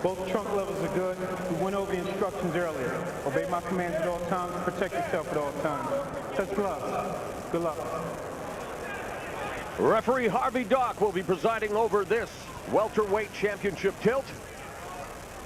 Both trunk levels are good. We went over the instructions earlier. Obey my commands at all times. Protect yourself at all times. Touch gloves. Good luck. Referee Harvey Dock will be presiding over this welterweight championship tilt.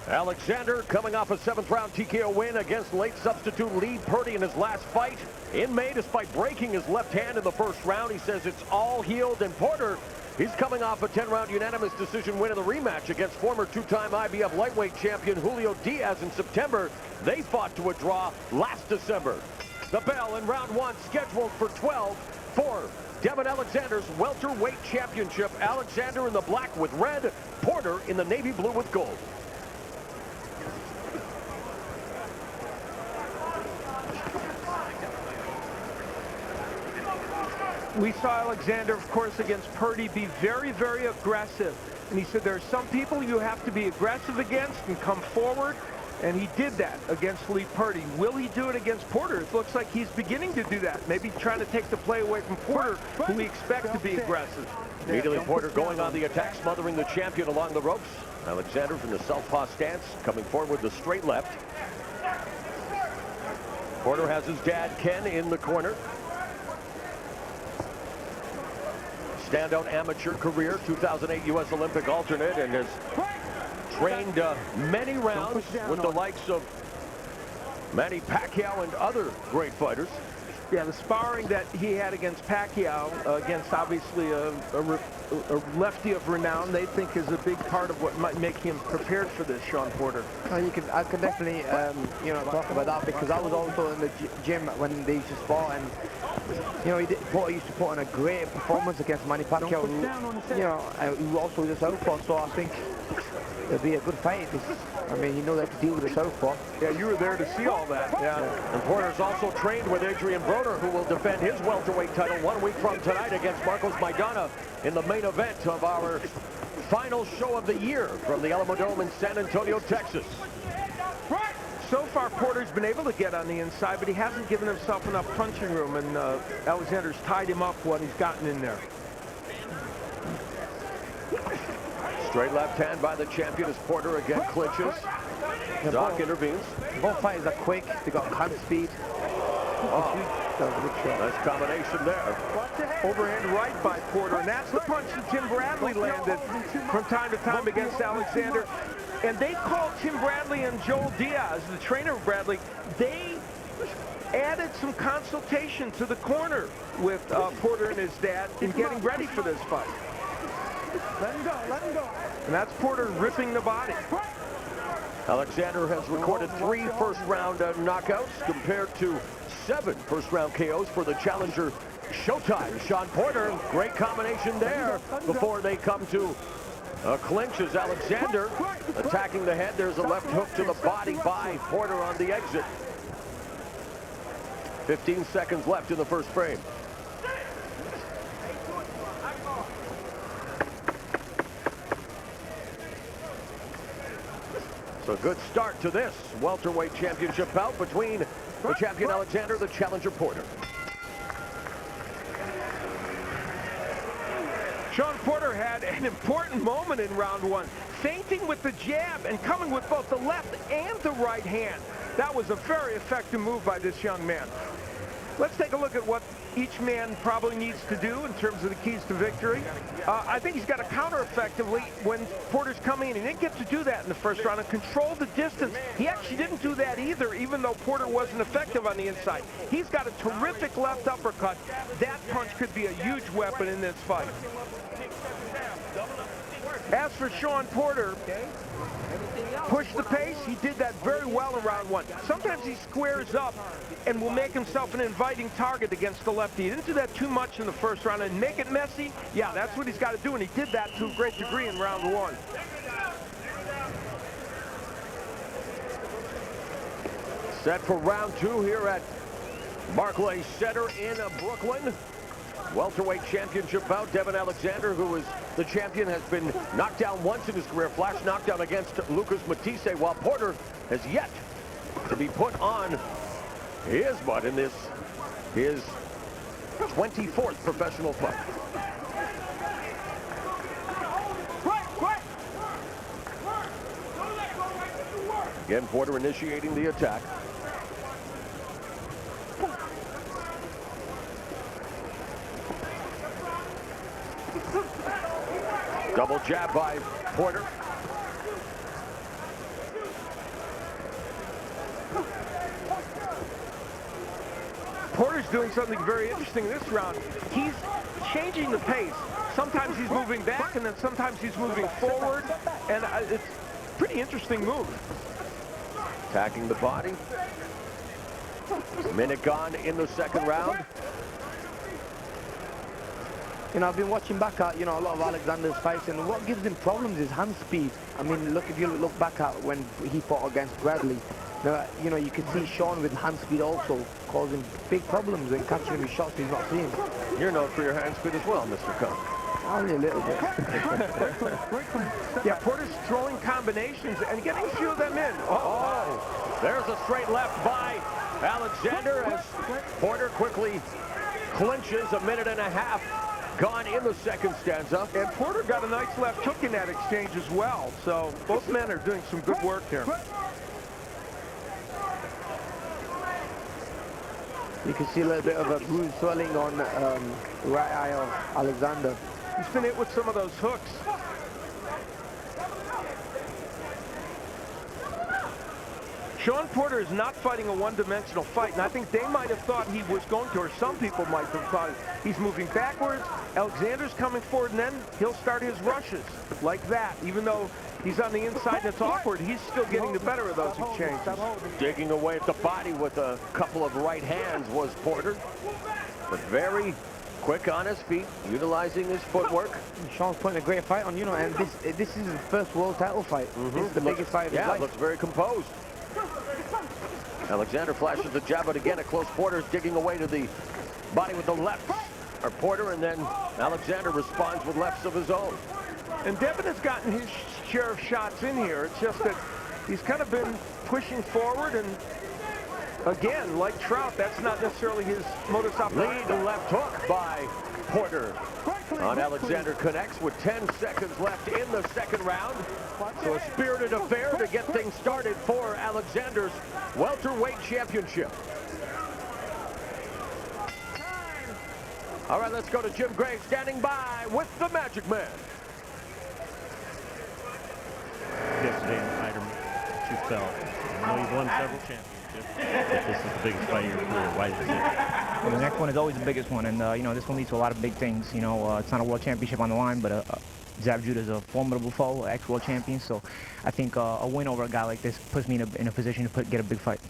Alexander coming off a 7th-round TKO win against late substitute Lee Purdy in his last fight in May. Despite breaking his left hand in the first round, he says it's all healed. And Porter, he's coming off a 10-round unanimous decision win in the rematch against former 2-time IBF lightweight champion Julio Diaz in September. They fought to a draw last December. The bell in round 1 scheduled for 12 for Devin Alexander's welterweight championship. Alexander in the black with red, Porter in the navy blue with gold. We saw Alexander, of course, against Purdy be very, very aggressive. And he said there are some people you have to be aggressive against and come forward. And he did that against Lee Purdy. Will he do it against Porter? It looks like he's beginning to do that. Maybe trying to take the play away from Porter, who we expect to be aggressive. Immediately Porter going on the attack, smothering the champion along the ropes. Alexander from the southpaw stance, coming forward with the straight left. Porter has his dad, Ken, in the corner. Standout amateur career, 2008 U.S. Olympic alternate, and has trained many rounds with the likes of Manny Pacquiao and other great fighters. Yeah, the sparring that he had against Pacquiao, against obviously a lefty of renown, they think is a big part of what might make him prepared for this, Sean Porter. I can definitely, talk about that, because I was also in the gym when they used to spar, and Porter used to put on a great performance against Manny Pacquiao, who also was a southpaw. So I think it'll be a good fight. I mean, they have to deal with the southpaw. Yeah, you were there to see all that. Yeah. And Porter's also trained with Adrian Broner, who will defend his welterweight title 1 week from tonight against Marcos Maidana in the main event of our final show of the year from the Alamo Dome in San Antonio, Texas. So far, Porter's been able to get on the inside, but he hasn't given himself enough punching room, and Alexander's tied him up when he's gotten in there. Straight left hand by the champion as Porter again clinches. Doc intervenes. Both fighters are quick. They got hand speed. Nice combination there. Overhand right by Porter, and that's the punch that Tim Bradley landed from time to time against Alexander. And they called Tim Bradley and Joel Diaz, the trainer of Bradley, they added some consultation to the corner with Porter and his dad in getting ready for this fight. Let him go. Let him go. And that's Porter ripping the body. Alexander has recorded 3 first-round knockouts compared to 7 first-round KOs for the challenger Showtime. Sean Porter, great combination there before they come to a clinch as Alexander attacking the head. There's a left hook to the body by Porter on the exit. 15 seconds left in the first frame. So a good start to this welterweight championship bout between the champion Alexander, the challenger Porter. Sean Porter had an important moment in round 1, feinting with the jab and coming with both the left and the right hand. That was a very effective move by this young man. Let's take a look at what each man probably needs to do in terms of the keys to victory. I think he's got to counter effectively when Porter's coming in. He didn't get to do that in the first round and control the distance. He actually didn't do that either, even though Porter wasn't effective on the inside. He's got a terrific left uppercut. That punch could be a huge weapon in this fight. As for Sean Porter, push the pace. He did that very well in round 1. Sometimes he squares up and will make himself an inviting target against the lefty. He didn't do that too much in the first round and make it messy. Yeah, that's what he's got to do, and he did that to a great degree in round 1. Set for round 2 here at Barclays Center in Brooklyn. Welterweight championship bout. Devin Alexander, who is the champion, has been knocked down once in his career. Flash knockdown against Lucas Matisse, while Porter has yet to be put on his butt in this, his 24th professional fight. Again, Porter initiating the attack. Double jab by Porter. Porter's doing something very interesting this round. He's changing the pace. Sometimes he's moving back, and then sometimes he's moving forward, and it's a pretty interesting move. Attacking the body. Minute gone in the second round. You know, I've been watching back at, you know, a lot of Alexander's fights, and what gives him problems is hand speed. I mean, look, if you look back at when he fought against Bradley, you know, you can see Sean with hand speed also causing big problems and catching him with shots he's not seeing. You're known for your hand speed as well, Mr. Cohn. Only a little bit. Yeah, Porter's throwing combinations and getting a few of them in. Oh, there's a straight left by Alexander as Porter quickly clinches. A minute and a half gone in the second stanza. And Porter got a nice left hook in that exchange as well. So both men are doing some good work here. You can see a little bit of a bruise swelling on right eye of Alexander. He's been hit with some of those hooks. Sean Porter is not fighting a one-dimensional fight, and I think they might have thought he was going to, or some people might have thought he's moving backwards, Alexander's coming forward, and then he'll start his rushes like that. Even though he's on the inside and it's awkward, he's still getting the better of those exchanges. Digging away at the body with a couple of right hands was Porter, but very quick on his feet, utilizing his footwork. Sean's putting a great fight on, you know, and this is his first world title fight. This is the biggest fight of his life. Yeah, looks very composed. Alexander flashes the jab, but again, a close Porter's digging away to the body with the left. Or Porter, and then Alexander responds with lefts of his own. And Devin has gotten his share of shots in here. It's just that he's kind of been pushing forward, and again, like Trout, that's not necessarily his modus operandi. Lead left hook by Porter on Alexander connects with 10 seconds left in the second round. So a spirited affair to get things started for Alexander's welterweight championship. All right, let's go to Jim Gray standing by with the Magic Man. Yesterday in the fighter, you felt. I know you've won several championships, but this is the biggest fight of your career. Why is it? Well, the next one is always the biggest one, and you know, this one leads to a lot of big things. You know, it's not a world championship on the line, but Zab Judah is a formidable foe, ex-world champion. So I think a win over a guy like this puts me in a position to get a big fight.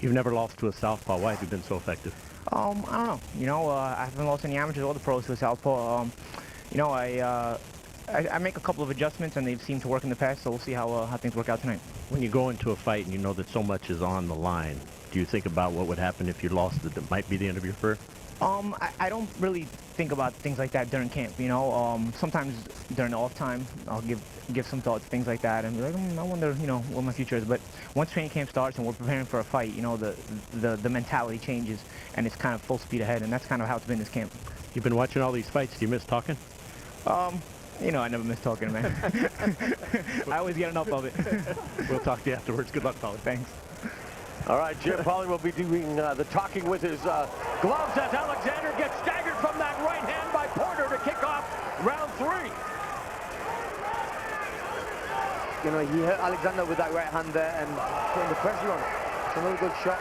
You've never lost to a southpaw. Why have you been so effective? I don't know. You know, I haven't lost any amateurs or the pros to a southpaw. You know, I make a couple of adjustments, and they've seemed to work in the past. So we'll see how things work out tonight. When you go into a fight and you know that so much is on the line, do you think about what would happen if you lost that might be the end of your career? I don't really think about things like that during camp, you know. Sometimes during the off time, I'll give some thought to things like that and be like, I wonder, you know, what my future is. But once training camp starts and we're preparing for a fight, you know, the mentality changes and it's kind of full speed ahead, and that's kind of how it's been this camp. You've been watching all these fights. Do you miss talking? You know, I never miss talking, man. I always get enough of it. We'll talk to you afterwards. Good luck, Paulie. Thanks. All right, Jim Paulie will be doing the talking with his gloves as Alexander gets staggered from that right hand by Porter to kick off round 3. You know, he hurt Alexander with that right hand there and putting the pressure on. It's another good shot.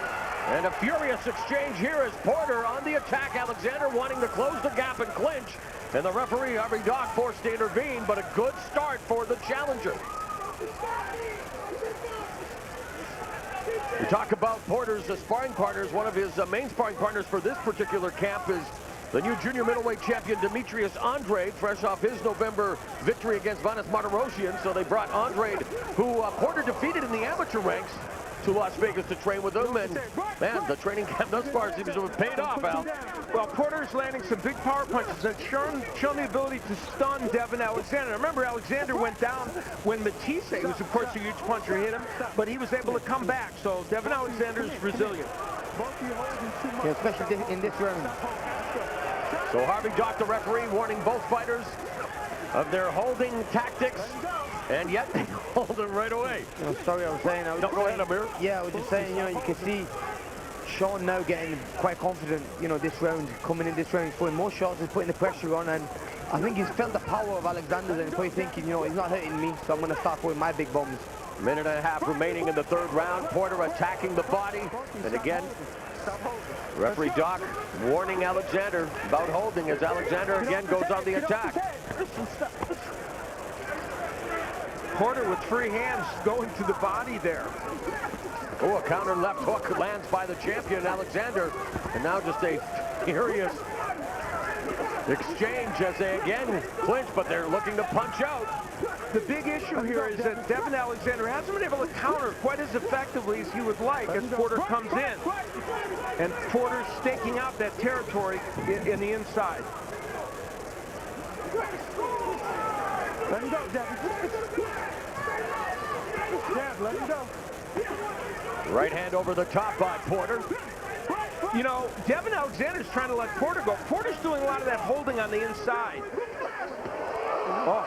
And a furious exchange here as Porter on the attack. Alexander wanting to close the gap and clinch. And the referee, Harvey Dock, forced to intervene, but a good start for the challenger. We talk about Porter's sparring partners. One of his main sparring partners for this particular camp is the new junior middleweight champion Demetrius Andrade, fresh off his November victory against Vanes Martirosyan. So they brought Andrade, who Porter defeated in the amateur ranks, to Las Vegas to train with him, and man, the training camp thus far seems to have paid off, Al. Well, Porter's landing some big power punches and shown the ability to stun Devin Alexander. Remember, Alexander went down when Matisse, who was of course a huge puncher, hit him, but he was able to come back. So Devin Alexander's resilient. Yeah, especially in this round. So Harvey Dock, the referee, warning both fighters of their holding tactics, and yet they hold him right away. You know, sorry, I was saying. No, go ahead, Amir. Yeah, I was just saying, you know, you can see Sean now getting quite confident, you know, this round, coming in this round, he's throwing more shots, he's putting the pressure on, and I think he's felt the power of Alexander, and he's probably thinking, you know, he's not hurting me, so I'm going to start throwing my big bombs. Minute and a half remaining in the third round. Porter attacking the body, and again, referee Doc warning Alexander about holding as Alexander again goes on the attack. Porter with free hands going to the body there. Oh, a counter left hook lands by the champion, Alexander. And now just a furious exchange as they again clinch, but they're looking to punch out. The big issue here is that Devin Alexander hasn't been able to counter quite as effectively as he would like as Porter comes in. And Porter's staking out that territory in the inside. Let him go, Devin. Dev, let him go. Right hand over the top by Porter. You know, Devin Alexander's trying to let Porter go. Porter's doing a lot of that holding on the inside. Oh,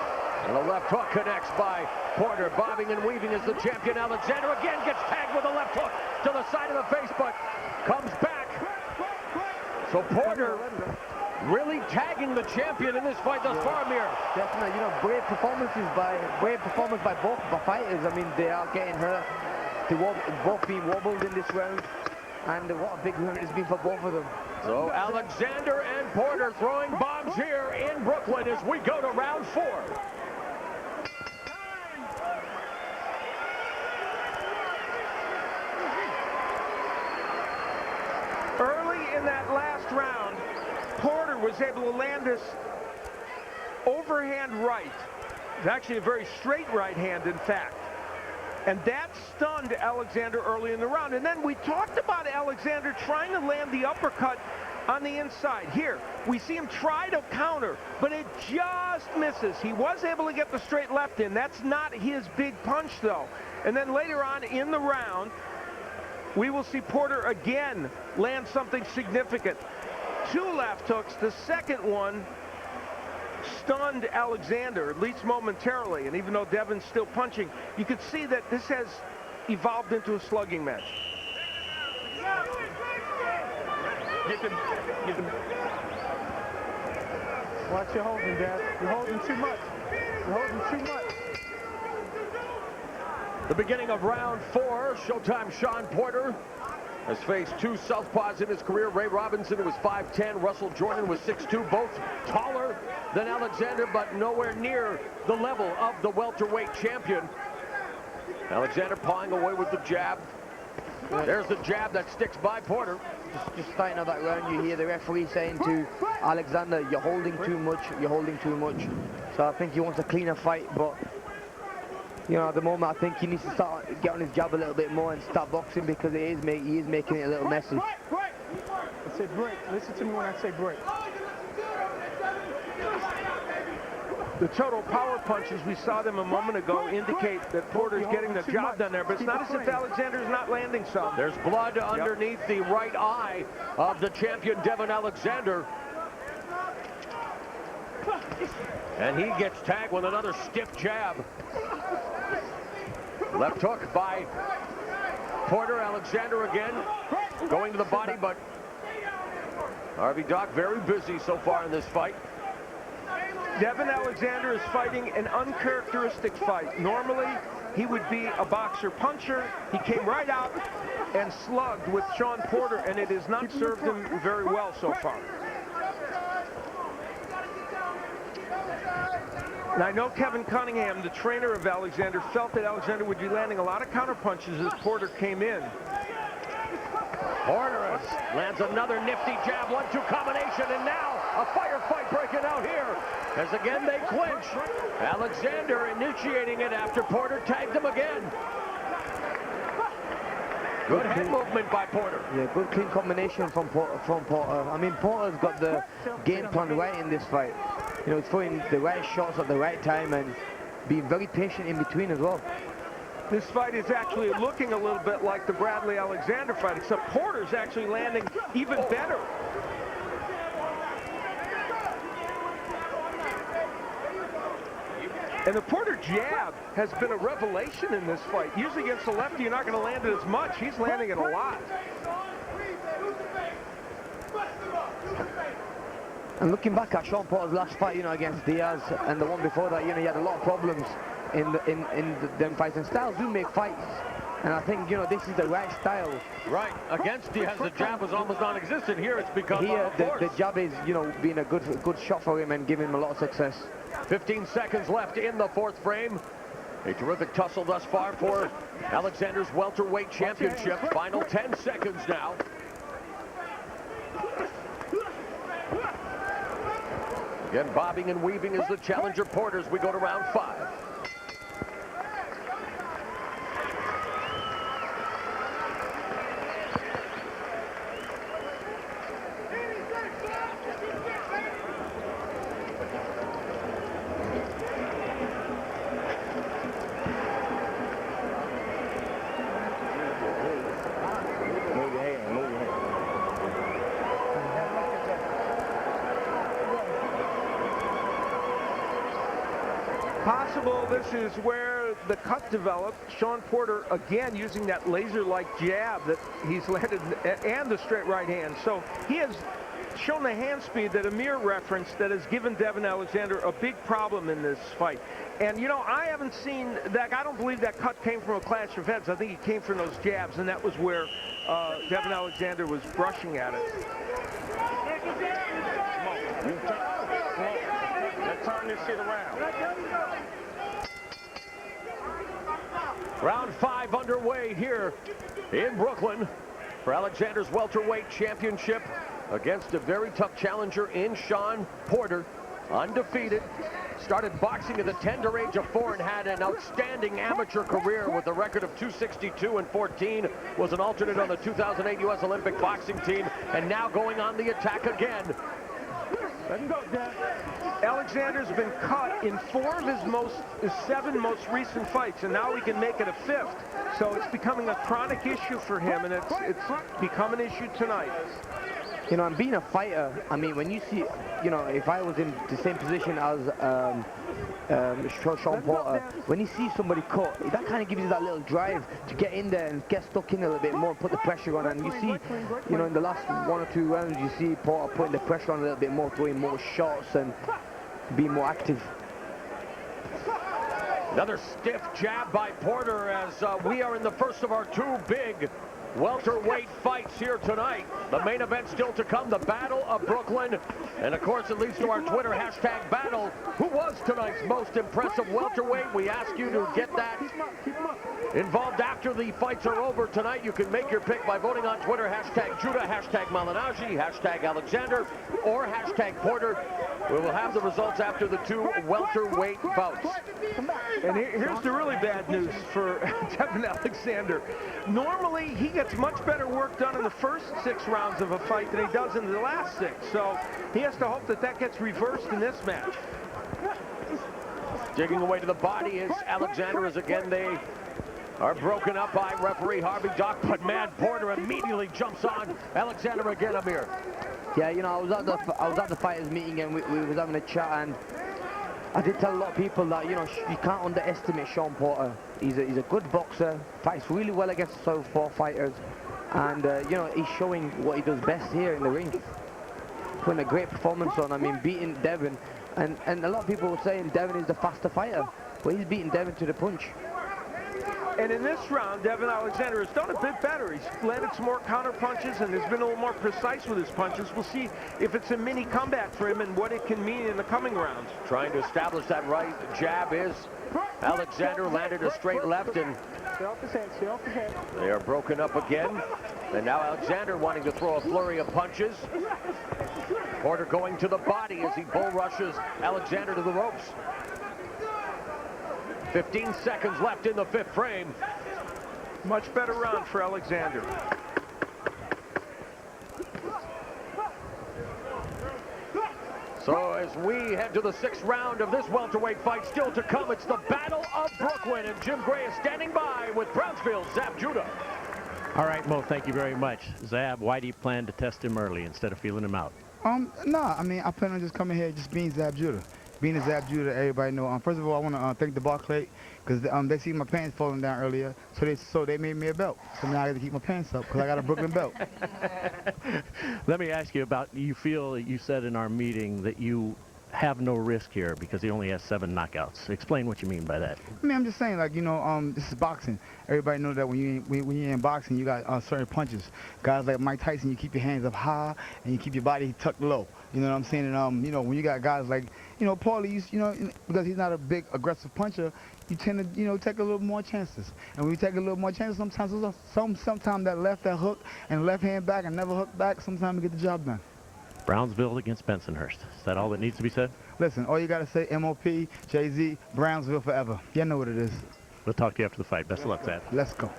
and a left hook connects by Porter, bobbing and weaving as the champion. Alexander again gets tagged with a left hook to the side of the face, but comes back. So Porter really tagging the champion in this fight thus far, Amir. Definitely, you know, great performance by both the fighters. I mean, they are getting hurt. They're both being wobbled in this round, and what a big round it's been for both of them. So Alexander and Porter throwing bombs here in Brooklyn as we go to round 4. Early in that last round, Porter was able to land this overhand right. It's actually a very straight right hand, in fact. And that stunned Alexander early in the round. And then we talked about Alexander trying to land the uppercut on the inside. Here, we see him try to counter, but it just misses. He was able to get the straight left in. That's not his big punch, though. And then later on in the round, we will see Porter again land something significant. 2 left hooks. The second one stunned Alexander, at least momentarily. And even though Devin's still punching, you could see that this has evolved into a slugging match. Get them. Watch your holding, Dad. You're holding too much. You're holding too much. The beginning of round 4, Showtime Sean Porter has faced 2 southpaws in his career. Ray Robinson, who was 5'10", Russell Jordan was 6'2", both taller than Alexander, but nowhere near the level of the welterweight champion. Alexander pawing away with the jab. There's the jab that sticks by Porter. Just starting out that round, you hear the referee saying to Alexander, you're holding too much, you're holding too much. So I think he wants a cleaner fight, but you know, at the moment, I think he needs to start get on his jab a little bit more and start boxing, because he is making it a little messy. I say break. Listen to me when I say break. The total power punches, we saw them a moment ago, indicate that Porter's getting the job done there, but it's not as if Alexander's not landing some. There's blood underneath the right eye of the champion, Devin Alexander. And he gets tagged with another stiff jab. Left hook by Porter. Alexander again going to the body, but Harvey Doc very busy so far in this fight. Devin Alexander is fighting an uncharacteristic fight. Normally, he would be a boxer puncher. He came right out and slugged with Sean Porter, and it has not served him very well so far. And I know Kevin Cunningham, the trainer of Alexander, felt that Alexander would be landing a lot of counter punches as Porter came in. Porter lands another nifty jab, 1-2 combination, and now a firefight breaking out here as again they clinch. Alexander initiating it after Porter tagged him again. Good head movement by Porter. Yeah, good clean combination from Porter. I mean, Porter's got the game plan right in this fight. You know, he's throwing the right shots at the right time and being very patient in between as well. This fight is actually looking a little bit like the Bradley Alexander fight, except Porter's actually landing even better. And the Porter jab has been a revelation in this fight. Usually against the lefty, you're not going to land it as much. He's landing it a lot. And looking back at Shawn Porter's last fight, you know, against Diaz, and the one before that, you know, he had a lot of problems in them fights. And styles do make fights. And I think, you know, this is the right style. Right. Against Diaz, the jab was almost non-existent. Here, it's become Here, a force. the jab is, you know, being a good shot for him and giving him a lot of success. 15 seconds left in the fourth frame. A terrific tussle thus far for Alexander's welterweight championship. Final 10 seconds now. Again, bobbing and weaving is the challenger Porter as we go to round 5. Possible this is where the cut developed. Shawn Porter again using that laser-like jab that he's landed, and the straight right hand. So he has shown the hand speed that Amir referenced that has given Devin Alexander a big problem in this fight. And you know, I haven't seen that. I don't believe that cut came from a clash of heads. I think it came from those jabs, and that was where Devin Alexander was brushing at it. Let's turn this shit around. Round 5 underway here in Brooklyn for Alexander's welterweight championship against a very tough challenger in Shawn Porter, undefeated. Started boxing at the tender age of 4 and had an outstanding amateur career with a record of 262 and 14. Was an alternate on the 2008 U.S. Olympic boxing team, and now going on the attack again. Let him go, Dad. Alexander's been cut in 4 of his 7 most recent fights, and now he can make it a 5th. So it's becoming a chronic issue for him, and it's become an issue tonight. You know, and being a fighter, I mean, when you see, you know, if I was in the same position as Shawn Porter, when you see somebody cut, that kind of gives you that little drive to get in there and get stuck in a little bit more and put the pressure on. And you see, you know, in the last 1 or 2 rounds, you see Porter putting the pressure on a little bit more, throwing more shots and being more active. Another stiff jab by Porter as we are in the first of our 2 big welterweight fights here tonight. The main event still to come, the Battle of Brooklyn. And of course, it leads to our Twitter hashtag battle. Who was tonight's most impressive welterweight? We ask you to get that involved after the fights are over tonight. You can make your pick by voting on Twitter, hashtag Judah, hashtag Malignaggi, hashtag Alexander, or hashtag Porter. We will have the results after the 2 welterweight bouts. And here's the really bad news for Devin Alexander. Normally, he gets much better work done in the first 6 rounds of a fight than he does in the last 6. So he has to hope that that gets reversed in this match. Digging away to the body is Alexander as again they are broken up by referee Harvey Dock. But man, Porter immediately jumps on Alexander again, Amir. Yeah, you know, I was at the fighters meeting and we was having a chat, and I did tell a lot of people that, you know, you can't underestimate Shawn Porter. He's a good boxer, fights really well against the southpaw fighters, and you know, he's showing what he does best here in the ring. Putting a great performance on. I mean, beating Devin, and a lot of people were saying Devin is the faster fighter, but he's beating Devin to the punch. And in this round, Devin Alexander has done a bit better. He's landed some more counter punches and has been a little more precise with his punches. We'll see if it's a mini comeback for him and what it can mean in the coming rounds. Trying to establish that right jab is Alexander, landed a straight left, and Stay off his head, stay off his head. they are broken up again. And now Alexander wanting to throw a flurry of punches. Porter going to the body as he bull rushes Alexander to the ropes. 15 seconds left in the 5th frame. Much better round for Alexander. So as we head to the 6th round of this welterweight fight, still to come, it's the Battle of Brooklyn, and Jim Gray is standing by with Brownsville's Zab Judah. All right, Mo, thank you very much. Zab, why do you plan to test him early instead of feeling him out? No, I mean, I plan on just coming here just being Zab Judah. being a Zab Judah, everybody know. First of all, I want to thank the Barclay because they see my pants falling down earlier, so they made me a belt. So now I got to keep my pants up because I got a Brooklyn belt. Let me ask you about, you said in our meeting that you have no risk here because he only has 7 knockouts. Explain what you mean by that. I mean, I'm just saying, like, this is boxing. Everybody knows that when you're in boxing, you got certain punches. Guys like Mike Tyson, you keep your hands up high and you keep your body tucked low. You know what I'm saying? And when you got guys like, Paulie, because he's not a big aggressive puncher, you tend to, take a little more chances. And when you take a little more chances, sometimes that hook and left hand back and never hook back, sometimes you get the job done. Brownsville against Bensonhurst. Is that all that needs to be said? Listen, all you got to say, MOP, Jay-Z, Brownsville forever. You know what it is. We'll talk to you after the fight. Best of luck, Zab. Let's go.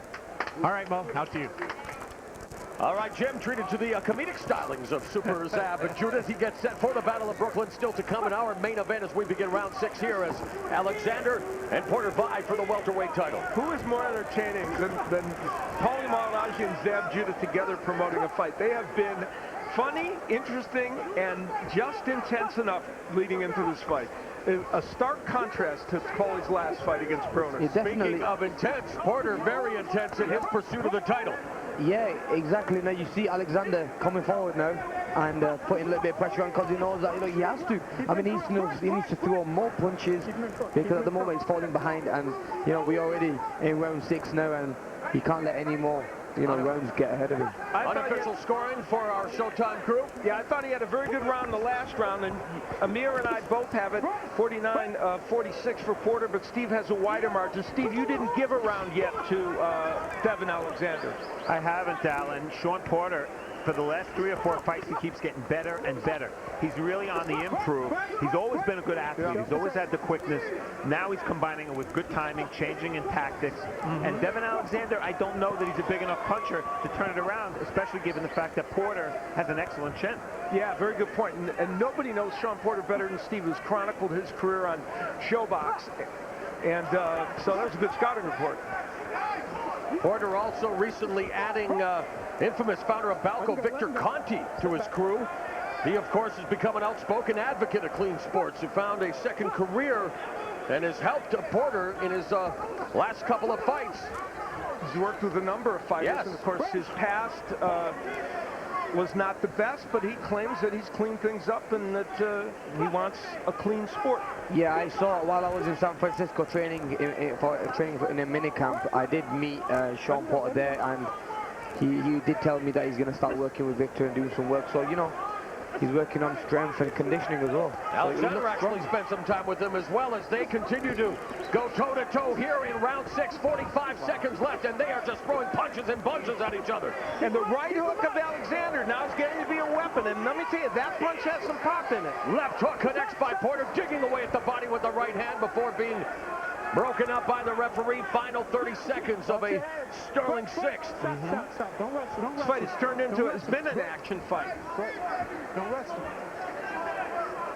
All right, Mo, out to you. All right, Jim, treated to the comedic stylings of Super Zab and Judah. He gets set for the Battle of Brooklyn, still to come in our main event as we begin round 6 here as Alexander and Porter vie for the welterweight title. Who is more entertaining than Paulie Malignaggi and Zab Judah together promoting a fight? They have been funny, interesting, and just intense enough leading into this fight. A stark contrast to Paulie's last fight against Broner. Speaking of intense, Porter very intense in his pursuit of the title. Yeah, exactly. Now you see Alexander coming forward now and putting a little bit of pressure on because he knows that he has to. I mean, he needs to throw more punches because at the moment he's falling behind, and we're already in round 6 now, and he can't let any more rounds get ahead of him. Unofficial scoring for our Showtime crew. Yeah, I thought he had a very good round in the last round, and Amir and I both have it 49-46 for Porter, but Steve has a wider margin. Steve, you didn't give a round yet to Devin Alexander. I haven't, Alan. Sean Porter, for the last 3 or 4 fights, he keeps getting better and better. He's really on the improve. He's always been a good athlete. He's always had the quickness. Now he's combining it with good timing, changing in tactics. And Devin Alexander, I don't know that he's a big enough puncher to turn it around, especially given the fact that Porter has an excellent chin. Yeah, very good point. And nobody knows Sean Porter better than Steve, who's chronicled his career on Showbox. And so that was a good scouting report. Porter also recently adding infamous founder of Balco, Victor Conti, to his crew. He, of course, has become an outspoken advocate of clean sports, who found a second career and has helped Porter in his last couple of fights. He's worked with a number of fighters, yes. And of course his past was not the best, but he claims that he's cleaned things up and that he wants a clean sport. Yeah, I saw while I was in San Francisco training in a mini camp, I did meet Sean Porter there, and he did tell me that he's going to start working with Victor and doing some work. So, he's working on strength and conditioning as well. Alexander actually spent some time with him as well as they continue to go toe-to-toe here in round 6, 45 seconds left, and they are just throwing punches and bunches at each other. And the right hook of Alexander now is getting to be a weapon, and let me tell you, that punch has some pop in it. Left hook connects by Porter, digging away at the body with the right hand before being broken up by the referee. Final 30 seconds of a sterling 6th. This fight has turned into, it's been an action fight. Don't rest him.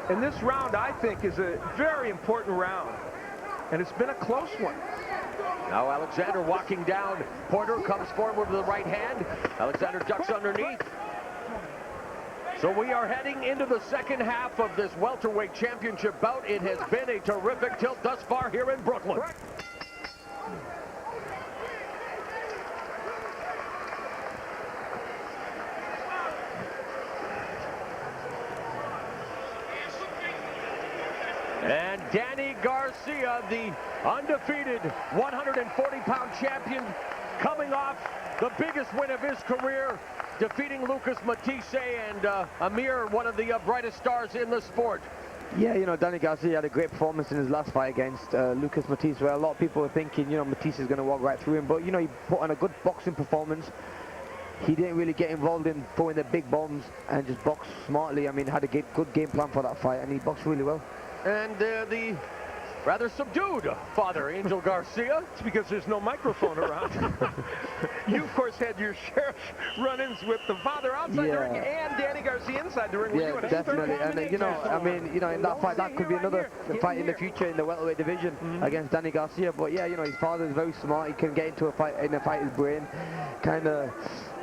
And this round, I think, is a very important round. And it's been a close one. Now Alexander walking down. Porter comes forward with the right hand. Alexander ducks underneath. So we are heading into the second half of this welterweight championship bout. It has been a terrific tilt thus far here in Brooklyn. And Danny Garcia, the undefeated 140-pound champion, coming off the biggest win of his career, defeating Lucas Matisse and Amir, one of the brightest stars in the sport. Yeah, Danny Garcia had a great performance in his last fight against Lucas Matisse, where a lot of people were thinking, Matisse is going to walk right through him. But, he put on a good boxing performance. He didn't really get involved in throwing the big bombs and just boxed smartly. I mean, had a good game plan for that fight, and he boxed really well. And the rather subdued father, Angel Garcia. It's because there's no microphone around. You, of course, had your share of run-ins with the father outside the ring and Danny Garcia inside the ring. Yeah, definitely. And, in that fight, that could be another fight in the future in the welterweight division against Danny Garcia. But, yeah, his father is very smart. He can get into a fight his brain, kind of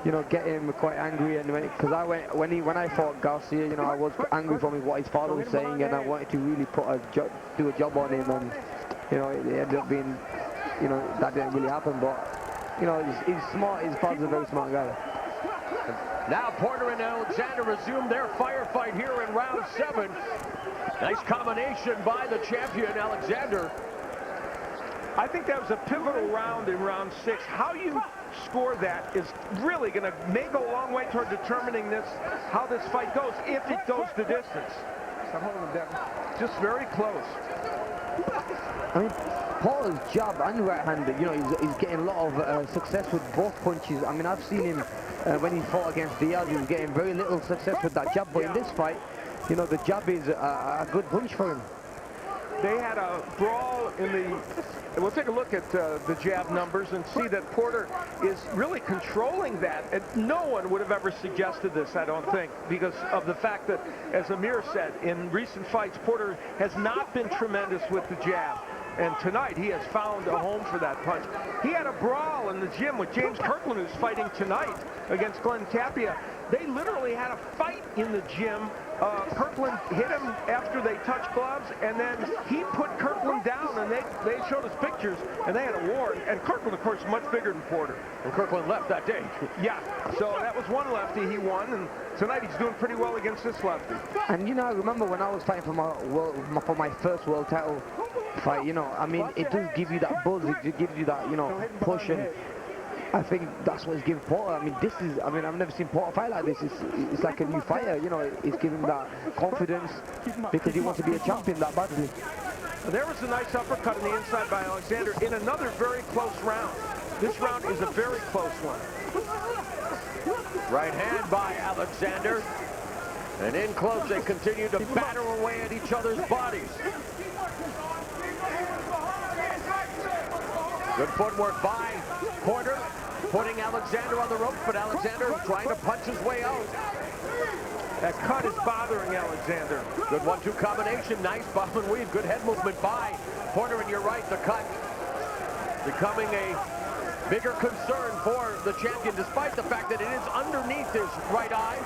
you know, get him quite angry. And because when I fought Garcia, you know, I was angry for me what his father was saying, and I wanted to really do a job on him, and you know, it ended up being, you know, that didn't really happen. But you know, he's smart. His father's a very smart guy. Now Porter and Alexander resume their firefight here in round 7. Nice combination by the champion, Alexander. I think that was a pivotal round in round 6. How you score that is really going to may go a long way toward determining how this fight goes, if it goes the distance. Just very close. I mean, Porter's jab and right-handed, you know, he's getting a lot of success with both punches. I mean, I've seen him when he fought against Diaz, he was getting very little success with that jab, but in this fight, you know, the jab is a good punch for him. They had a brawl in the... We'll take a look at the jab numbers and see that Porter is really controlling that. And no one would have ever suggested this, I don't think, because of the fact that, as Amir said, in recent fights, Porter has not been tremendous with the jab. And tonight, he has found a home for that punch. He had a brawl in the gym with James Kirkland, who's fighting tonight against Glenn Tapia. They literally had a fight in the gym. Kirkland hit him after they touched gloves, and then he put Kirkland down, and they showed us pictures, and they had a war. And Kirkland, of course, is much bigger than Porter. And Kirkland left that day. Yeah, so that was one lefty he won, and tonight he's doing pretty well against this lefty. And, you know, I remember when I was fighting for my first world title fight, you know, I mean, it does give you that buzz, it gives you that, you know, push, and I think that's what it's giving Porter. I mean, I've never seen Porter fight like this. It's like a new fighter, you know, it's giving that confidence because he wants to be a champion that badly. There was a nice uppercut on the inside by Alexander in another very close round. This round is a very close one. Right hand by Alexander. And in close, they continue to batter away at each other's bodies. Good footwork by Porter, putting Alexander on the ropes, but Alexander trying to punch his way out. That cut is bothering Alexander. Good 1-2 combination, nice bomb and weave, good head movement by Porter, and you're right, the cut becoming a bigger concern for the champion, despite the fact that it is underneath his right eye.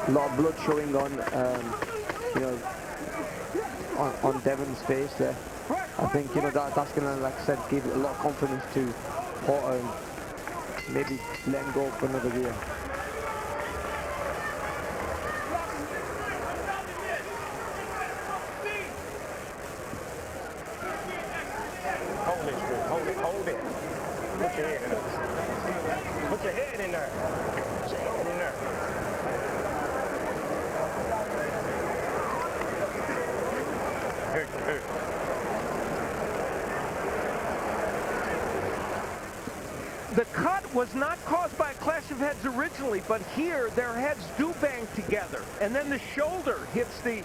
A lot of blood showing on, you know, on Devon's face there. I think, you know, that's going to, like I said, give a lot of confidence to Porter and maybe let him go for another year. Hold it. Put your head in there. Put your head in there. Put your head in there. The cut was not caused by a clash of heads originally, but here their heads do bang together, and then the shoulder hits the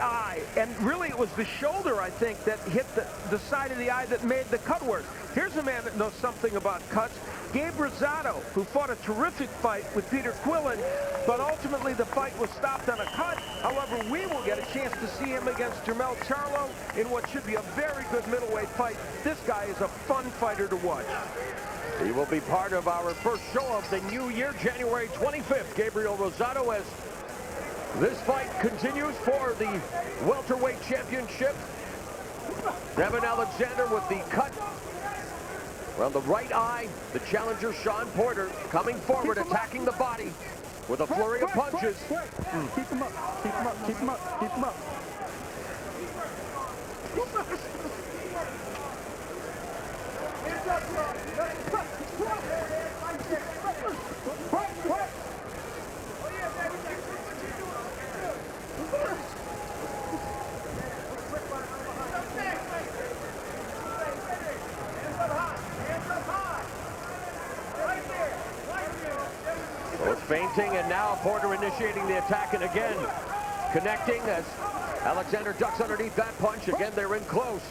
eye, and really it was the shoulder, I think, that hit the side of the eye that made the cut worse. Here's a man that knows something about cuts, Gabe Rosado, who fought a terrific fight with Peter Quillen, but ultimately the fight was stopped on a cut. However, we will get a chance to see him against Jermell Charlo in what should be a very good middleweight fight. This guy is a fun fighter to watch. He will be part of our first show of the new year, January 25th. Gabriel Rosado, as this fight continues for the welterweight championship. Devon Alexander with the cut around the right eye. The challenger, Sean Porter, coming forward, attacking the body with a flurry of punches. Keep him up. Keep him up. Keep him up. Keep him up. So it's feinting, and now Porter initiating the attack, and again connecting as Alexander ducks underneath that punch. Again, they're in close.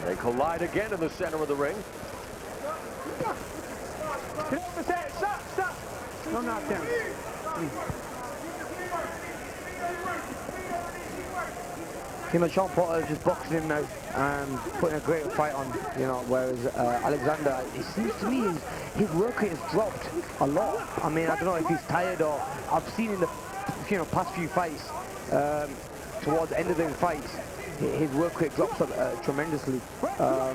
They collide again in the center of the ring. Get off his head. Stop, stop. No knockdown. You know, Sean Porter just boxing him now and putting a great fight on, you know, whereas Alexander, it seems to me his work rate has dropped a lot. I mean, I don't know if he's tired or I've seen in the past few fights, towards the end of the fights, his work rate drops tremendously. I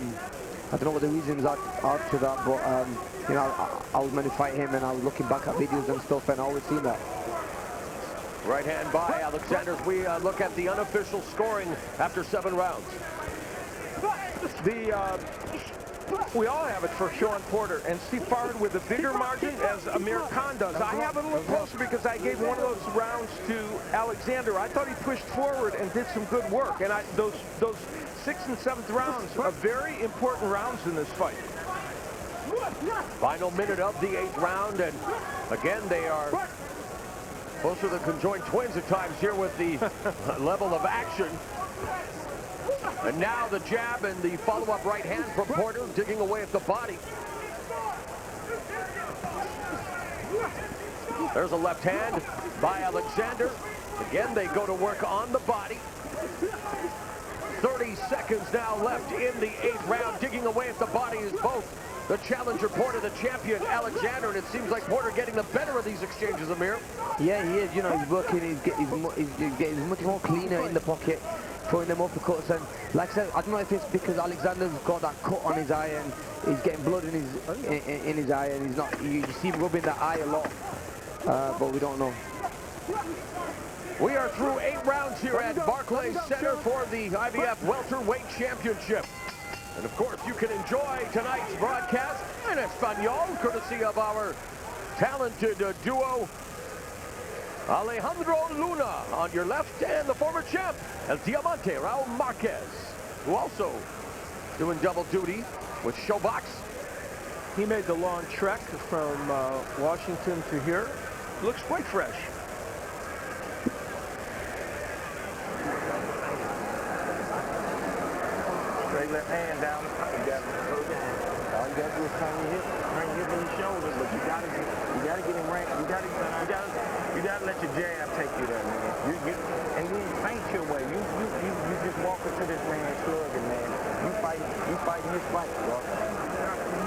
don't know what the reasons are to that, but you know, I was meant to fight him and I was looking back at videos and stuff and I always seen that. Right hand by Alexander. We look at the unofficial scoring after 7 rounds. We all have it for Sean Porter, and Steve Farhad with a bigger margin as Amir Khan does. I have it a little closer because I gave one of those rounds to Alexander. I thought he pushed forward and did some good work, and those 6th and 7th rounds are very important rounds in this fight. Final minute of the 8th round, and again they are closer than conjoined twins at times here with the level of action. And now the jab and the follow-up right hand from Porter, digging away at the body. There's a left hand by Alexander. Again, they go to work on the body. 30 seconds now left in the 8th round. Digging away at the body is both the challenger Porter, the champion Alexander, and it seems like Porter getting the better of these exchanges, Amir. Yeah, he is. You know, he's working. He's getting much more cleaner in the pocket, throwing them uppercuts. And like I said, I don't know if it's because Alexander's got that cut on his eye and he's getting blood in his eye, and he's not. You see him rubbing that eye a lot, but we don't know. We are through 8 rounds here at Barclays Center for the IBF Welterweight Championship. And of course, you can enjoy tonight's broadcast in Espanol, courtesy of our talented duo, Alejandro Luna on your left, and the former champ, El Diamante, Raul Marquez, who also doing double duty with ShoBox. He made the long trek from Washington to here. Looks quite fresh. Straight left hand down the pipe. All you gotta do is turn your hip and your shoulders, but you gotta get him right. You gotta let your jab take you there, man. And you ain't faint your way. You just walk into this man slugging, man. You fighting his fight, bro. All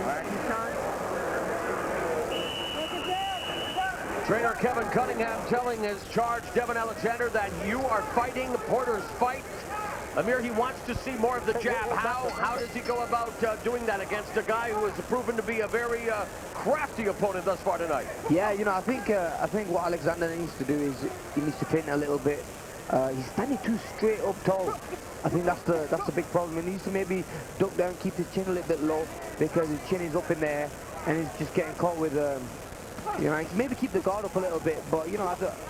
right, you trying? Trainer Kevin Cunningham telling his charge, Devin Alexander, that you are fighting Porter's fight. Amir, he wants to see more of the jab. How does he go about doing that against a guy who has proven to be a very crafty opponent thus far tonight? Yeah, you know, I think what Alexander needs to do is he needs to feint a little bit. He's standing too straight up tall. I think that's the big problem. He needs to maybe duck down, keep his chin a little bit low, because his chin is up in there and he's just getting caught with you know, maybe keep the guard up a little bit. But you know,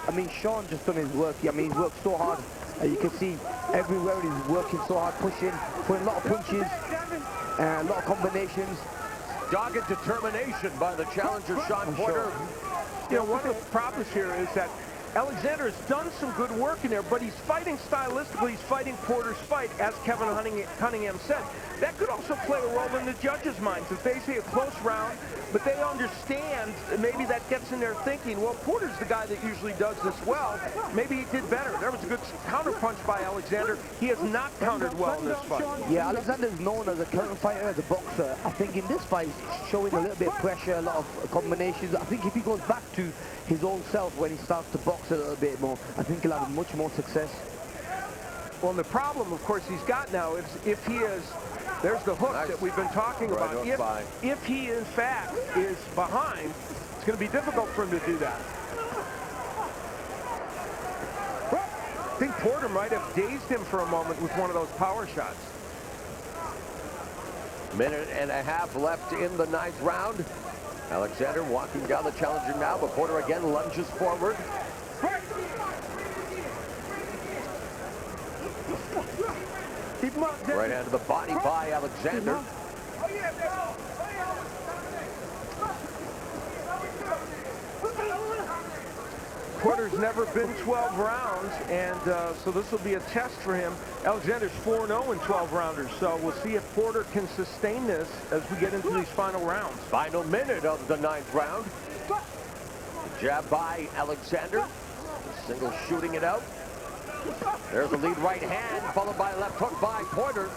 I mean, Sean just done his work. I mean, he's worked so hard. You can see everywhere he's working so hard, pushing, putting a lot of punches, a lot of combinations. Dogged determination by the challenger, Sean Porter. You know, one of the problems here is that Alexander has done some good work in there, but he's fighting stylistically. He's fighting Porter's fight, as Kevin Cunningham said. That could also play a role in the judges' minds. If they say a close round, but they understand, maybe that gets in their thinking, well, Porter's the guy that usually does this well. Maybe he did better. There was a good counterpunch by Alexander. He has not countered well in this fight. Yeah, Alexander's known as a counter fighter, as a boxer. I think in this fight, he's showing a little bit of pressure, a lot of combinations. I think if he goes back to his old self when he starts to box a little bit more, I think he'll have much more success. Well, the problem, of course, he's got now is if he is, there's the hook that we've been talking about. If he, in fact, is behind, it's going to be difficult for him to do that. I think Porter might have dazed him for a moment with one of those power shots. Minute and a half left in the 9th round. Alexander walking down the challenger now, but Porter again lunges forward. Right hand to the body by Alexander. Porter's never been 12 rounds, and so this will be a test for him. Alexander's 4-0 in 12-rounders, so we'll see if Porter can sustain this as we get into these final rounds. Final minute of the 9th round. Jab by Alexander. Single shooting it out. There's a lead right hand, followed by a left hook by Porter.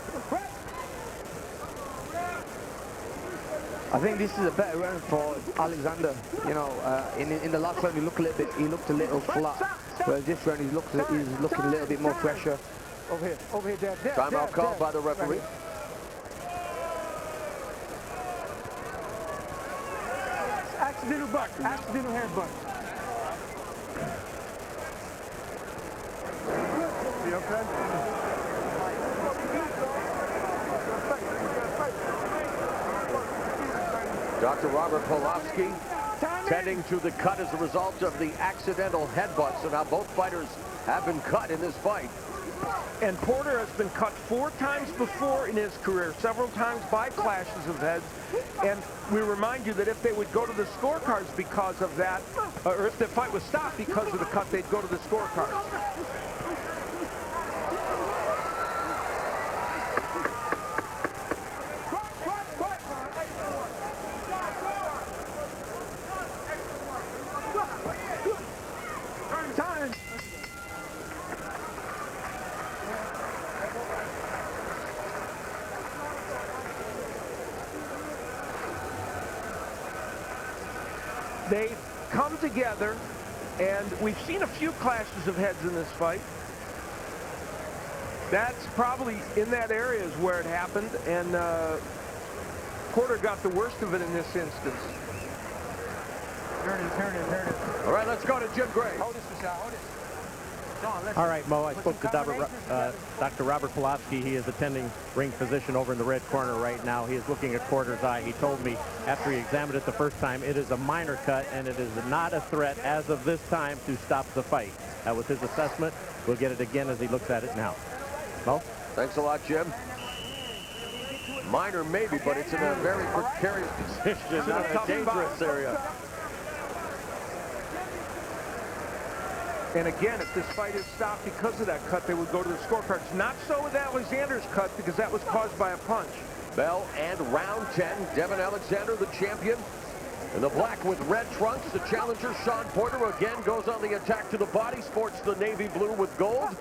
I think this is a better round for Alexander. You know, in the last round he looked a little flat, whereas this round he's looking a little bit more pressure. Over here, Dad. Timeout called by the referee. Accidental butt. Accidental headbutt. You okay? Dr. Robert Polofsky tending to the cut as a result of the accidental headbutt. So now both fighters have been cut in this fight. And Porter has been cut 4 times before in his career, several times by clashes of heads. And we remind you that if they would go to the scorecards because of that, or if the fight was stopped because of the cut, they'd go to the scorecards. They come together, and we've seen a few clashes of heads in this fight. That's probably in that area is where it happened, and Porter got the worst of it in this instance. Here it is. All right, let's go to Jim Gray. Hold this, Michelle. Hold this. John, All right, Mo, I spoke to Dr. Robert Polofsky. He is attending ring physician over in the red corner right now. He is looking at Porter's eye. He told me after he examined it the first time, it is a minor cut, and it is not a threat as of this time to stop the fight. That was his assessment. We'll get it again as he looks at it now. Mo? Thanks a lot, Jim. Minor maybe, but it's in a very precarious position, not a dangerous area. And again, if this fight is stopped because of that cut, they would go to the scorecards. Not so with Alexander's cut, because that was caused by a punch. Bell and round 10. Devin Alexander, the champion. In the black with red trunks, the challenger, Sean Porter, again goes on the attack to the body, sports the navy blue with gold.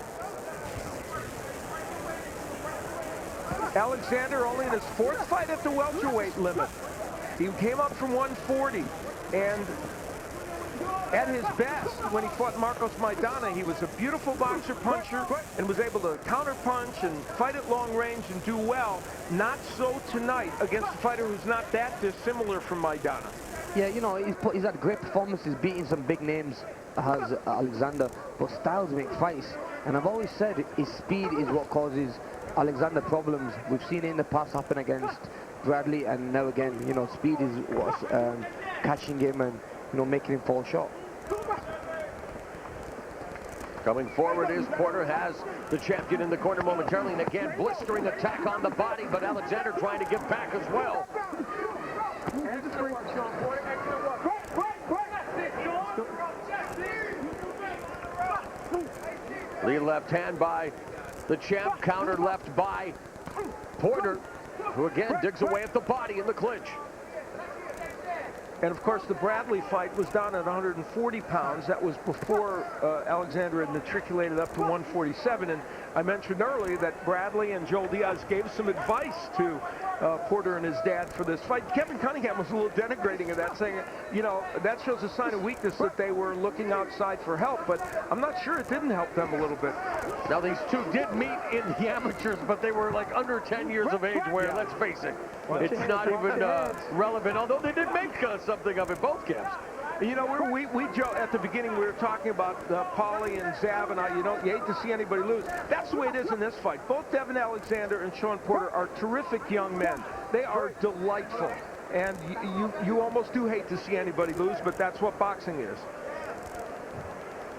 Alexander only in his 4th fight at the welterweight limit. He came up from 140, and at his best, when he fought Marcos Maidana, he was a beautiful boxer puncher and was able to counterpunch and fight at long range and do well. Not so tonight against a fighter who's not that dissimilar from Maidana. Yeah, you know, he's had great performances, beating some big names as Alexander, but styles make fights. And I've always said his speed is what causes Alexander problems. We've seen it in the past happen against Bradley, and now again, you know, speed is what's catching him and, you know, making him fall short. Coming forward is Porter, has the champion in the corner momentarily, and again blistering attack on the body, but Alexander trying to get back as well. Lead left hand by the champ, counter left by Porter, who again digs away at the body in the clinch. And of course, the Bradley fight was down at 140 pounds. That was before Alexander had matriculated up to 147. And I mentioned earlier that Bradley and Joel Diaz gave some advice to Porter and his dad for this fight. Kevin Cunningham was a little denigrating of that, saying, you know, that shows a sign of weakness that they were looking outside for help. But I'm not sure it didn't help them a little bit. Now, these two did meet in the amateurs, but they were like under 10 years of age, where, let's face it, it's not even relevant, although they did make something of it, both camps. You know, we Joe, at the beginning we were talking about Paulie and Zav, and you hate to see anybody lose. That's the way it is in this fight. Both Devin Alexander and Sean Porter are terrific young men. They are delightful, and you almost do hate to see anybody lose, but that's what boxing is.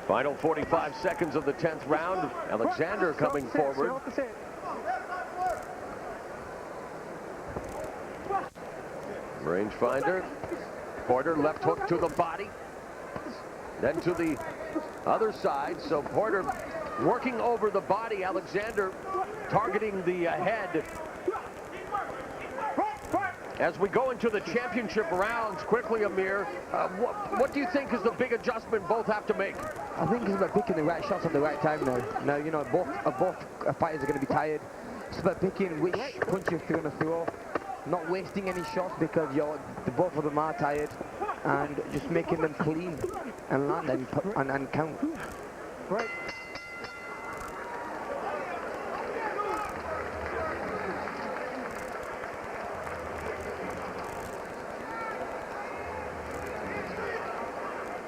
Final 45 seconds of the 10th round. Alexander coming forward. Rangefinder. Porter left hook to the body. Then to the other side. So Porter working over the body. Alexander targeting the head. As we go into the championship rounds, quickly, Amir, what do you think is the big adjustment both have to make? I think it's about picking the right shots at the right time now. Now, you know, both fighters are going to be tired. It's about picking which punches they're going to throw, not wasting any shots because both of them are tired, and just making them clean and land and count. Right.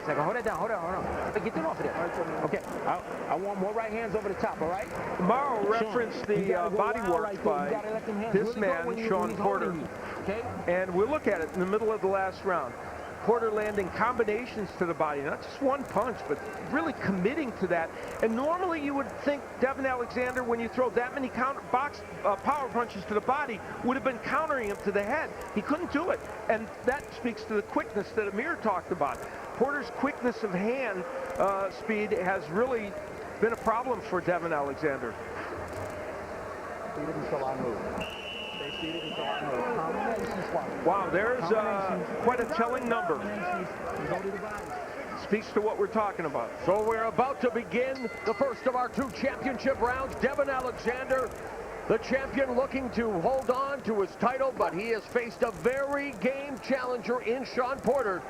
Hold it down, hold on. Get them off of there. Okay, I want more right hands over the top, all right? Morrow referenced the body work by this man, Shawn Porter. Okay? And we'll look at it in the middle of the last round. Porter landing combinations to the body, not just one punch, but really committing to that. And normally you would think Devin Alexander, when you throw that many power punches to the body, would have been countering him to the head. He couldn't do it. And that speaks to the quickness that Amir talked about. Porter's quickness of hand speed has really been a problem for Devin Alexander. Wow, there's quite a telling number. Speaks to what we're talking about. So we're about to begin the first of our two championship rounds. Devin Alexander, the champion, looking to hold on to his title, but he has faced a very game challenger in Shawn Porter.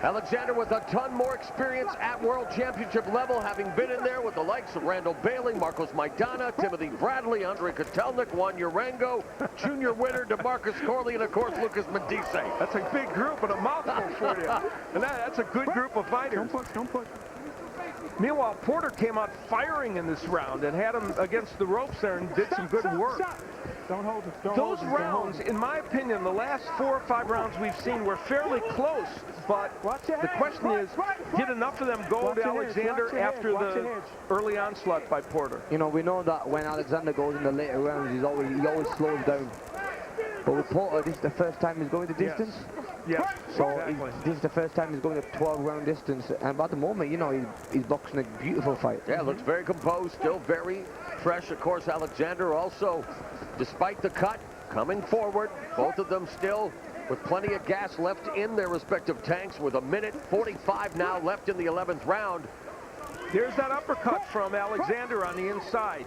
Alexander with a ton more experience at World Championship level, having been in there with the likes of Randall Bailey, Marcos Maidana, Timothy Bradley, Andre Kotelnik, Juan Urango, Junior Winter, DeMarcus Corley, and of course Lucas Medice. That's a big group and a mouthful for you. And that's a good group of fighters. Don't push. Meanwhile, Porter came out firing in this round and had him against the ropes there and did some good work. Don't hold it. Those rounds, in my opinion, the last 4 or 5 rounds we've seen were fairly close, but the question is, did enough of them go to Alexander after the early onslaught by Porter? You know, we know that when Alexander goes in the later rounds, he always slows down. But with Porter, this is the first time he's going the distance. Yes, So exactly. this is the first time he's going a 12-round distance, and at the moment, you know, he's boxing a beautiful fight. Yeah, looks very composed, still very fresh. Of course, Alexander also, despite the cut, coming forward. Both of them still with plenty of gas left in their respective tanks, with 1:45 now left in the 11th round. There's that uppercut from Alexander on the inside.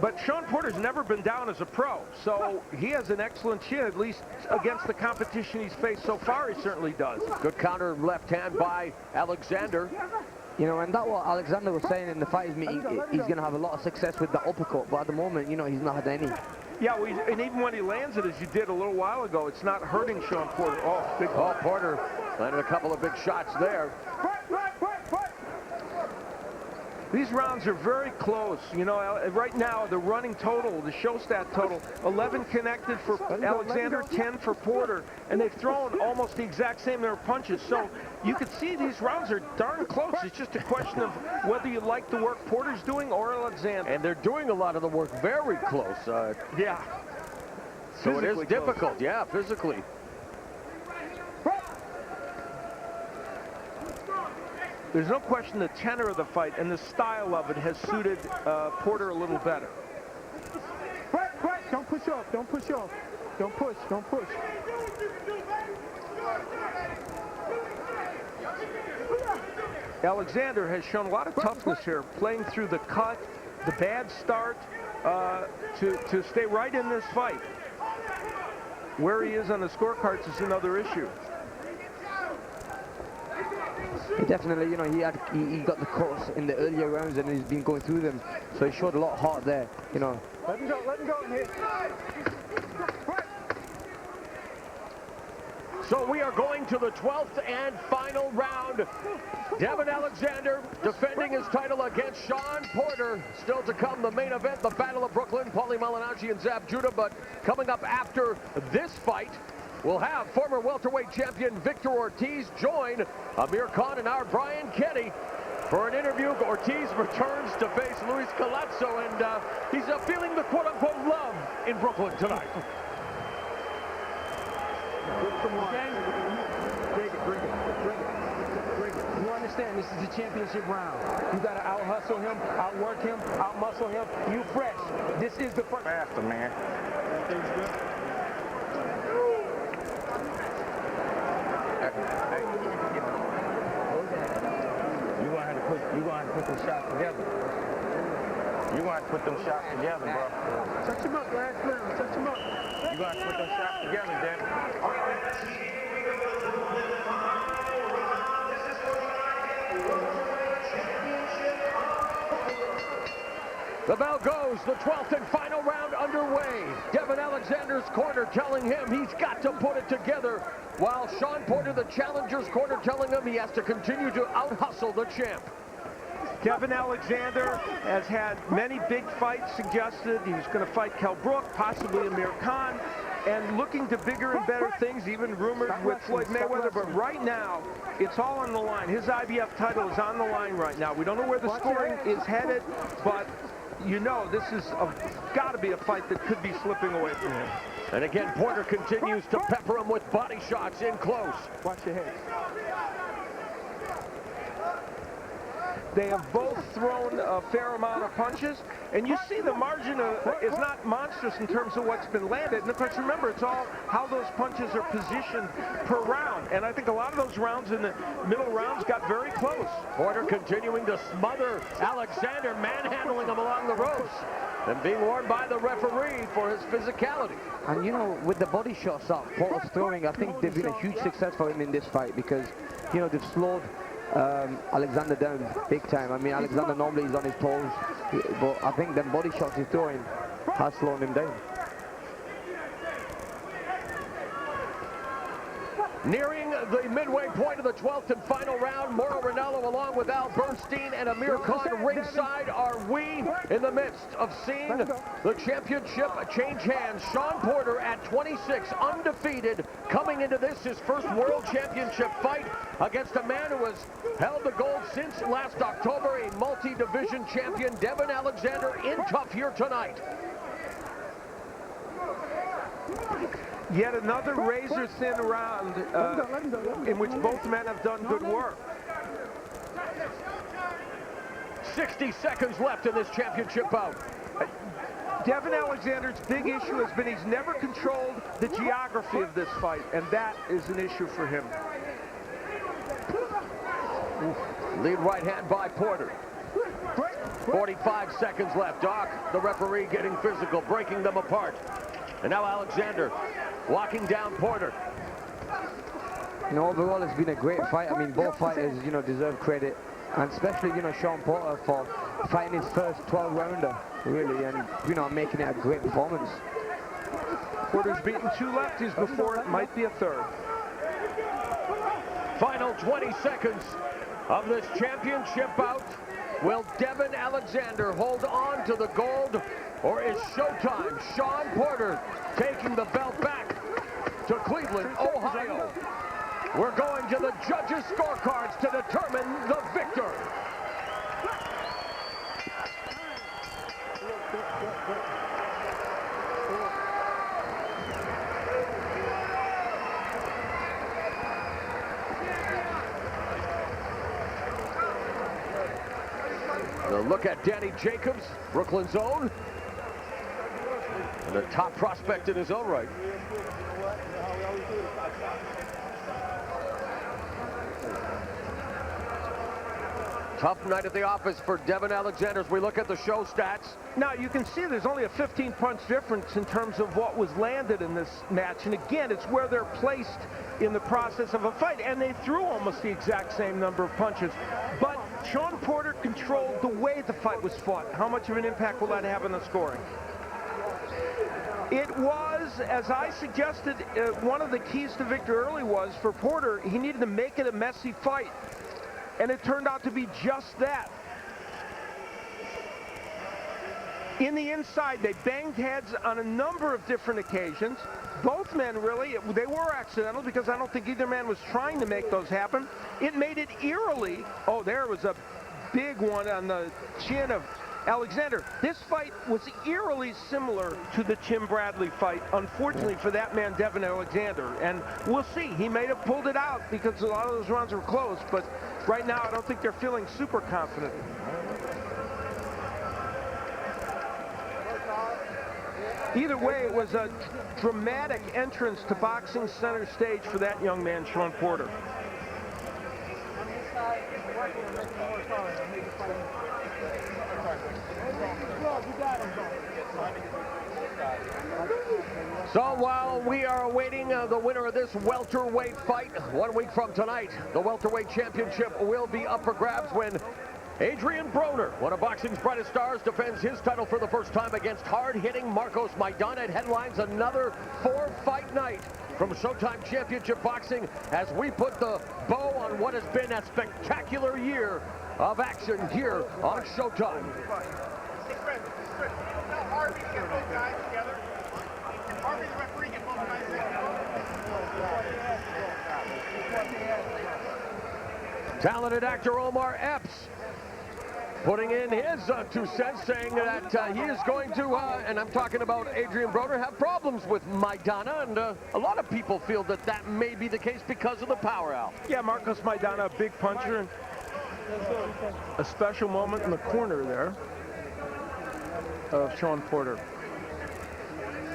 But Shawn Porter's never been down as a pro, so he has an excellent chin, at least against the competition he's faced so far. He certainly does. Good counter left hand by Alexander. You know, and that's what Alexander was saying in the fighters meeting. He's going to have a lot of success with the uppercut, but at the moment, you know, he's not had any. Yeah, and even when he lands it, as you did a little while ago, it's not hurting Shawn Porter. Oh, big Oh, Porter landed a couple of big shots there. These rounds are very close. You know, right now, the running total, the show stat total, 11 connected for Alexander, 10 for Porter, and they've thrown almost the exact same number of punches. So you can see these rounds are darn close. It's just a question of whether you like the work Porter's doing or Alexander. And they're doing a lot of the work very close. Yeah. So it is Physically difficult, yeah, physically. There's no question the tenor of the fight and the style of it has suited Porter a little better. Don't push off. Don't push off. Don't push. Don't push. Alexander has shown a lot of toughness here, playing through the cut, the bad start, to stay right in this fight. Where he is on the scorecards is another issue. He definitely, you know, he got the cuts in the earlier rounds and he's been going through them, so he showed a lot of heart there, you know. Let him go in here. So we are going to the 12th and final round. Devin Alexander defending his title against Shawn Porter. Still to come, the main event, the Battle of Brooklyn, Paulie Malignaggi and Zab Judah. But coming up after this fight, we'll have former welterweight champion Victor Ortiz join Amir Khan and our Brian Kenny for an interview. Ortiz returns to face Luis Calazzo, and he's feeling the quote-unquote love in Brooklyn tonight. Okay? You understand, this is a championship round. You got to out-hustle him, outwork him, out-muscle him. You fresh. This is the first. Faster, man. You're gonna have to put them shots together. You're gonna have to put them shots together, bro. Touch him up, last round. Touch him up. You're gonna have to put them shots together, Devin. The bell goes, the 12th and final round underway. Devin Alexander's corner telling him he's got to put it together, while Shawn Porter, the challenger's corner, telling him he has to continue to out-hustle the champ. Devin Alexander has had many big fights suggested. He's going to fight Kell Brook, possibly Amir Khan, and looking to bigger and better things, even rumored with Floyd Mayweather. But right now, it's all on the line. His IBF title is on the line right now. We don't know where the scoring is headed, but you know this is got to be a fight that could be slipping away from him. And again, Porter continues to pepper him with body shots in close. Watch your head. They have both thrown a fair amount of punches, and you see the margin is not monstrous in terms of what's been landed. And of course, remember, it's all how those punches are positioned per round. And I think a lot of those rounds in the middle rounds got very close. Porter continuing to smother Alexander, manhandling him along the ropes, and being warned by the referee for his physicality. And you know, with the body shots that Porter's throwing, I think they've been a huge success for him in this fight because, you know, they've slowed Alexander down big time. I mean, Alexander normally is on his toes, but I think them body shots he's throwing has slowed him down. Nearing the midway point of the 12th and final round, Mauro Ranallo along with Al Bernstein and Amir Khan ringside. Are we in the midst of seeing the championship change hands? Shawn Porter at 26, undefeated, coming into this, his first world championship fight against a man who has held the gold since last October, a multi-division champion, Devin Alexander, in tough here tonight. Yet another razor-thin round in which both men have done good work. 60 seconds left in this championship bout. Devin Alexander's big issue has been he's never controlled the geography of this fight, and that is an issue for him. Lead right hand by Porter. 45 seconds left. Doc, the referee, getting physical, breaking them apart. And now Alexander walking down Porter. You know, overall it's been a great fight. I mean, both fighters, you know, deserve credit, and especially, you know, Shawn Porter for fighting his first 12-rounder, really, and, you know, making it a great performance. Porter's beaten 2 lefties before, it might be a third. Final 20 seconds of this championship bout. Will Devin Alexander hold on to the gold, or is showtime? Shawn Porter taking the belt back to Cleveland, Ohio. We're going to the judges' scorecards to determine the victor. A look at Danny Jacobs, Brooklyn's own, and a top prospect in his own right. Tough night at the office for Devin Alexander as we look at the show stats. Now, you can see there's only a 15-punch difference in terms of what was landed in this match. And again, it's where they're placed in the process of a fight. And they threw almost the exact same number of punches. But Shawn Porter controlled the way the fight was fought. How much of an impact will that have on the scoring? It was, as I suggested, one of the keys to victory early was for Porter, he needed to make it a messy fight. And it turned out to be just that. In the inside, they banged heads on a number of different occasions. Both men really, they were accidental because I don't think either man was trying to make those happen. It made it eerily, oh, there was a big one on the chin of Alexander, this fight was eerily similar to the Tim Bradley fight, unfortunately for that man, Devin Alexander. And we'll see. He may have pulled it out because a lot of those rounds were close, but right now I don't think they're feeling super confident. Either way, it was a dramatic entrance to boxing center stage for that young man, Shawn Porter. So while we are awaiting the winner of this welterweight fight, 1 week from tonight, the welterweight championship will be up for grabs when Adrian Broner, one of boxing's brightest stars, defends his title for the first time against hard-hitting Marcos Maidana. It headlines another 4-fight night from Showtime Championship Boxing as we put the bow on what has been a spectacular year of action here on Showtime. Talented actor Omar Epps putting in his 2 cents, saying that he is going to, and I'm talking about Adrian Broner, have problems with Maidana, and a lot of people feel that that may be the case because of the power, Al. Yeah, Marcos Maidana, a big puncher, and a special moment in the corner there of Shawn Porter.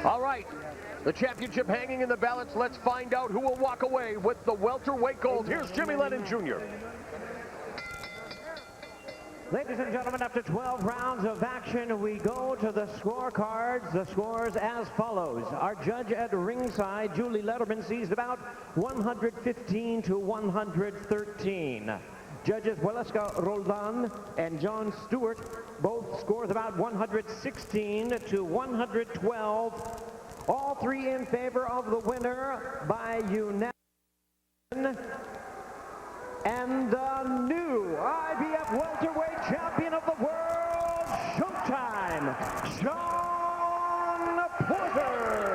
All right, the championship hanging in the balance. Let's find out who will walk away with the welterweight gold. Here's Jimmy Lennon Jr. Ladies and gentlemen, after 12 rounds of action, we go to the scorecards. The scores as follows. Our judge at ringside, Julie Letterman, sees about 115 to 113. Judges Waleska Roldan and John Stewart both scores about 116 to 112. All three in favor of the winner by unanimous.